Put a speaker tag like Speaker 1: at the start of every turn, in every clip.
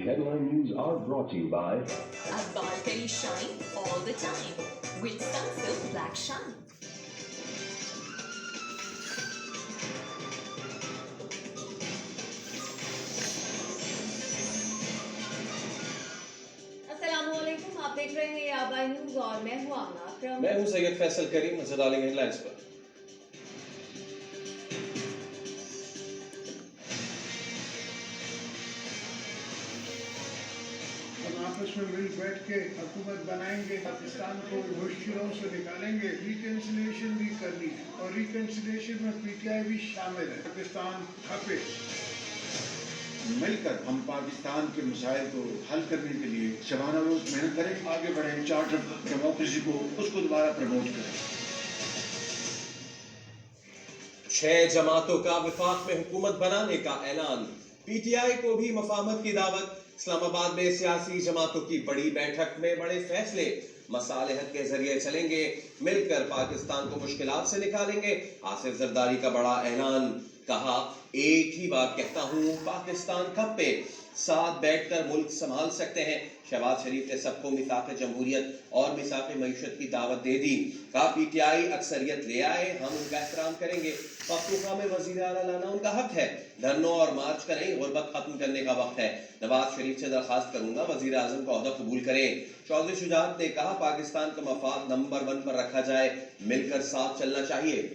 Speaker 1: headline news are brought to you by
Speaker 2: A balcony shine all the time with Sunsilk Black Shine.
Speaker 3: अस्सलामुअलैकुम, आप देख रहे हैं आबाई news और मैं हूं आमना अकरम।
Speaker 4: मैं हूं सैयद फैसल करीम। नजर डालेंगे हेडलाइंस पर।
Speaker 5: आपस में मिल बैठ के हुकूमत बनाएंगे, पाकिस्तान को मुश्किलों से निकालेंगे, रिकन्सिलिएशन भी करनी है और रिकन्सिलिएशन में पीटीआई भी शामिल है। पाकिस्तान खपे,
Speaker 6: मिलकर हम पाकिस्तान के मसाइल को हल करने के लिए शबाना रोज मेहनत करें, आगे बढ़ें, चार्टर डेमोक्रेसी को उसको दोबारा प्रमोट करें।
Speaker 4: 6 जमातों का विफाक में हुकूमत बनाने का ऐलान। पीटीआई को भी मफाहमत की दावत। इस्लामाबाद में सियासी जमातों की बड़ी बैठक में बड़े फैसले। मसालेहत के जरिए चलेंगे, मिलकर पाकिस्तान को मुश्किलात से निकालेंगे। आसिफ जरदारी का बड़ा ऐलान। कहा, एक ही बात कहता हूं, पाकिस्तान कब पे साथ बैठकर मुल्क संभाल सकते हैं। शहबाज शरीफ ने सबको मिसाक जमहूरियत और मिसाक मईशत की दावत दे दी। कहा, पीटीआई अक्सरियत ले आए, हम उनका एहतराम करेंगे। पख्तूनख्वा में वजीर आला लाना उनका हक है। धरनों और मार्च करें, गुर्बत खत्म करने का वक्त है। नवाज शरीफ से दरखास्त करूंगा, वजीर आजम का ओहदा कबूल करें। चौधरी शुजात ने कहा, पाकिस्तान का मफाद नंबर 1 पर रखा जाए, मिलकर साथ चलना चाहिए।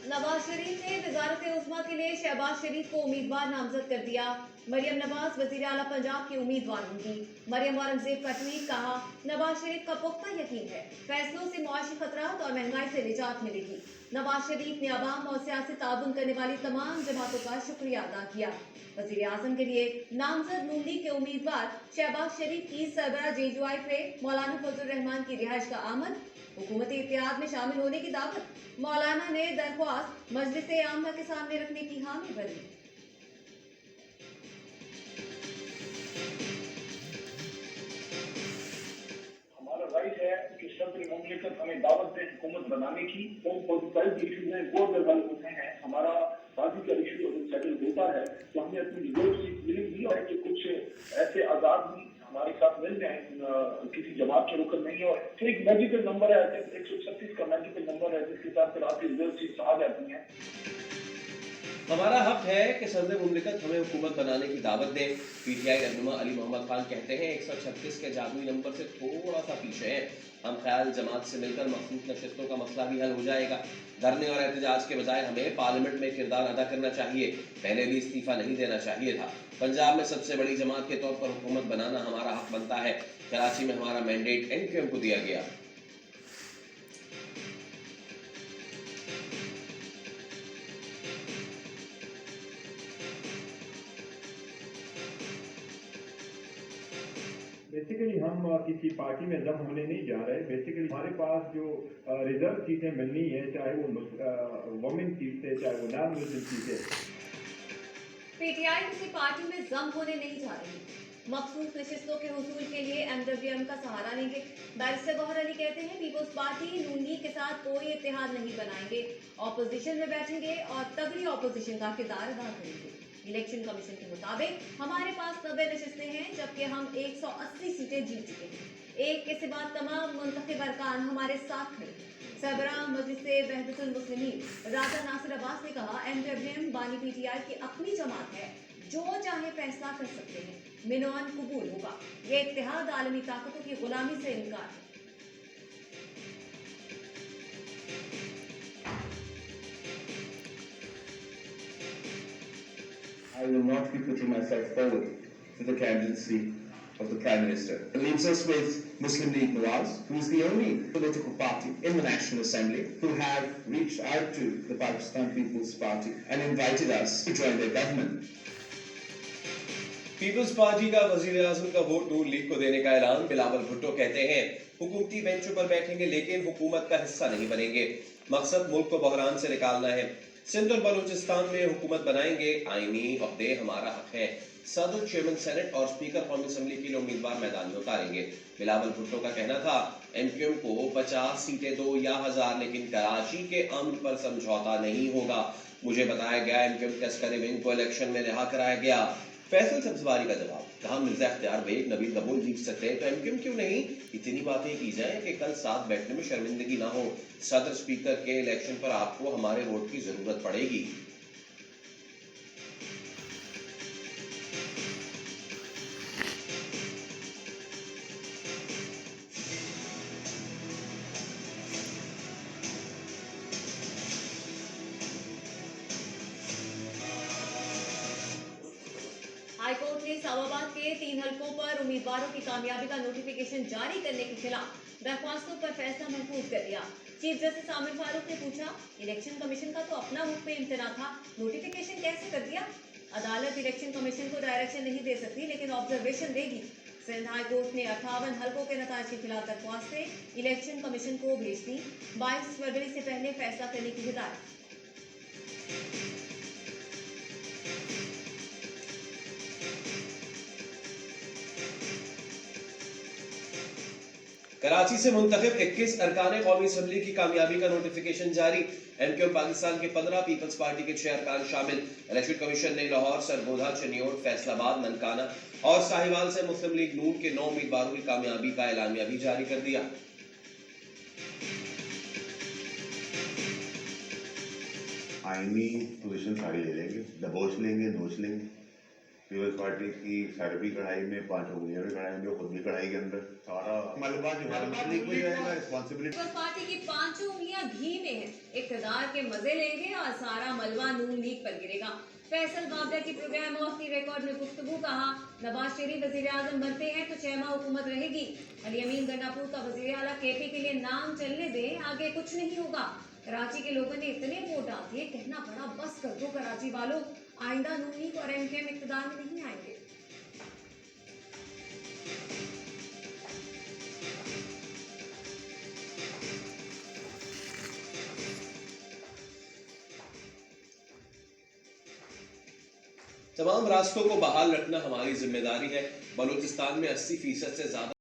Speaker 3: नवाज शरीफ ने वजारत उस्मा के लिए शहबाज शरीफ को उम्मीदवार नामजद कर दिया। मरियम नवाज वजीर आला पंजाब की उम्मीदवार होंगी। मरियम औरंगजेब का ट्वीट। कहा, नवाज शरीफ का पुख्ता यकीन है, फैसलों से मुआशी खतरात और महंगाई से निजात मिलेगी। नवाज शरीफ ने अवाम और सियासी ताउन करने वाली तमाम जमातों का शुक्रिया अदा किया। वजीर आजम के लिए नामजद नून लीग के उम्मीदवार शहबाज शरीफ की सरबराह जेजुआई पे मौलाना फजल रहमान की रिहाइश का आमद। हुकूमती इत्तेहाद में शामिल होने की दावत। मौलाना ने दरख्वास्त मजलिस आमना के सामने रखने की हामी भरी।
Speaker 7: हमारा राइट है कि सदर मुमलिकत हमें दावत दे हुकूमत बनाने की। तो पॉलिटिकल इशूज हैं वो अगर हल होते हैं, हमारा पॉलिटिकल इशू अगर सेटल होता है तो हमें अपनी रिजर्व सीट मिलेगी और कि कुछ ऐसे आजाद भी हमारे साथ मिल जाए, किसी जमात के रुकन नहीं। और फिर एक मैजिकल नंबर है, 136 का मैजिकल नंबर है जिसके साथ फिर आपकी रिजर्व सीट आ जाती है।
Speaker 4: हमारा हक है कि सदर मुमलिकत हमें हुकूमत बनाने की दावत दे। पीटीआई रहनुमा अली मोहम्मद खान कहते हैं, 136 के जादुई नंबर से थोड़ा सा पीछे है। हम ख्याल जमात से मिलकर मखसूस नशस्तों का मसला भी हल हो जाएगा। धरने और एहतजाज के बजाय हमें पार्लियामेंट में किरदार अदा करना चाहिए। पहले भी इस्तीफा नहीं देना चाहिए था। पंजाब में सबसे बड़ी जमात के तौर पर हुकूमत बनाना हमारा हक बनता है। कराची में हमारा मैंडेट एनक्यूएम को दिया गया।
Speaker 8: बेसिकली हम किसी पार्टी में जम होने नहीं जा रहे। बेसिकली हमारे पास जो रिजर्व सीटें मिलनी है, चाहे वो वुमेन सीट है, चाहे वो नॉन मुस्लिम सीट है।
Speaker 3: पीटीआई किसी पार्टी में जम होने नहीं जा रही। मखसूस नशिस्तों के हुसूल के लिए एमडब्ल्यूएम का सहारा लेंगे। बैरिस्टर गौहर अली कहते हैं, पीपल्स पार्टी नून लीग के साथ कोई इत्तेहाद नहीं बनाएंगे, ऑपोजिशन में बैठेंगे और तगड़ी ऑपोजिशन का किरदार अदा करेंगे। इलेक्शन कमीशन के मुताबिक हमारे पास 90 नशिस्तें हैं, जबकि हम 180 सीटें जीत चुके हैं। एक के सिवा तमाम मुंतखब अरकान हमारे साथ खड़े हैं। सरबराह मजलिस वहदतुल मुस्लिमीन राजा नासिर अब्बास ने कहा, एमडब्ल्यूएम बानी पीटीआई की अपनी जमात है, जो चाहे फैसला कर सकते हैं, मिनोअन कबूल होगा। ये इत्तेहाद आलमी ताकतों की गुलामी से इनकार है।
Speaker 9: I will not be putting myself forward for the candidacy of the Prime Minister. It leaves us with Muslim League Nawaz, who is the only political party in the National Assembly who have reached out to the Pakistan People's Party and invited us to join their government.
Speaker 4: People's party का वजीर आजम का vote नून league को देने का ऐलान। बिलावल भुट्टो कहते हैं, हुकूमती बेंचों पर बैठेंगे लेकिन हुकूमत का हिस्सा नहीं बनेंगे। मकसद मुल्क को बहरान से निकालना है। सिंध और बलूचिस्तान में हुकूमत बनाएंगे, आईनी अहदे हमारा हक है। सदर, चेयरमैन सेनेट और स्पीकर कौमी असेंबली के लिए उम्मीदवार मैदान में उतारेंगे। बिलावल भुट्टो का कहना था, एमक्यूएम को 50 सीटें दो या 1000, लेकिन कराची के अमन पर समझौता नहीं होगा। मुझे बताया गया एमक्यूएम के अस्करी विंग को इलेक्शन में रिहा कराया गया। फैसल सब्जवारी का जवाब, कहा मिर्जा इख्तियार बेग, नबील कबूल जीत सकते हैं तो एमक्यूएम क्यों नहीं? इतनी बातें की जाए कि कल साथ बैठने में शर्मिंदगी ना हो। सदर, स्पीकर के इलेक्शन पर आपको हमारे वोट की जरूरत पड़ेगी।
Speaker 3: हाईकोर्ट ने इस्लामाबाद के 3 हलकों पर उम्मीदवारों की कामयाबी का नोटिफिकेशन जारी करने के खिलाफ दरख्वास्तों पर फैसला महफूज कर दिया। चीफ जस्टिस आमिर फारूक ने पूछा, इलेक्शन कमीशन का तो अपना हुक्म इम्तना था, नोटिफिकेशन कैसे कर दिया? अदालत इलेक्शन कमीशन को डायरेक्शन नहीं दे सकती, लेकिन ऑब्जर्वेशन देगी। सिंध हाई कोर्ट ने 58 हलकों के नताज के खिलाफ दरख्वास्तें इलेक्शन कमीशन को भेज दी। 22 फरवरी से पहले फैसला करने की हिदायत।
Speaker 4: कराची से मुंतखब 21 अरकान कौमी असेंबली की कामयाबी का नोटिफिकेशन जारी। एमक्यूएम पाकिस्तान के 15, पीपल्स पार्टी के 6 अरकान शामिल। इलेक्शन कमीशन ने लाहौर, सरगोधा, चनियोट, फैसलाबाद, ननकाना और साहिवाल से मुस्लिम लीग नून के 9 उम्मीदवारों की कामयाबी का एलामिया भी जारी कर दिया।
Speaker 10: आईनी पोजीशन सारी ले लेंगे, दबोच लेंगे, नोच लेंगे। पीपल्स पार्टी की सर भी कढ़ाई में, 5 उंगलियां भी कढ़ाई में, खुद भी कढ़ाई के अंदर, सारा मलबा जो है मुस्लिम लीग में जाएगा। रिस्पॉन्सिबिलिटी
Speaker 3: पीपल्स पार्टी की 5 उंगलियां घी में है, इक़्तिदार के मजे लेंगे और सारा मलबा नून लीग पर गिरेगा। फैसल बाबरा की प्रोग्राम ऑफ दी रिकॉर्ड में गुफ्तगू, कहा नवाज शरीफ वजीर आजम बनते हैं तो 6 माह हुकूमत रहेगी। अली अमीन गंडापुर का वजीर आला केपी के लिए नाम चलने दें, आगे कुछ नहीं होगा। कराची के लोगों ने इतने वोट डाल दिए, कहना पड़ा बस कर दो कराची वालों, आइंदा नून लीग और एमक्यूएम इक़्तिदार में नहीं आएंगे।
Speaker 4: तमाम रास्तों को बहाल रखना हमारी जिम्मेदारी है। बलूचिस्तान में 80% से ज्यादा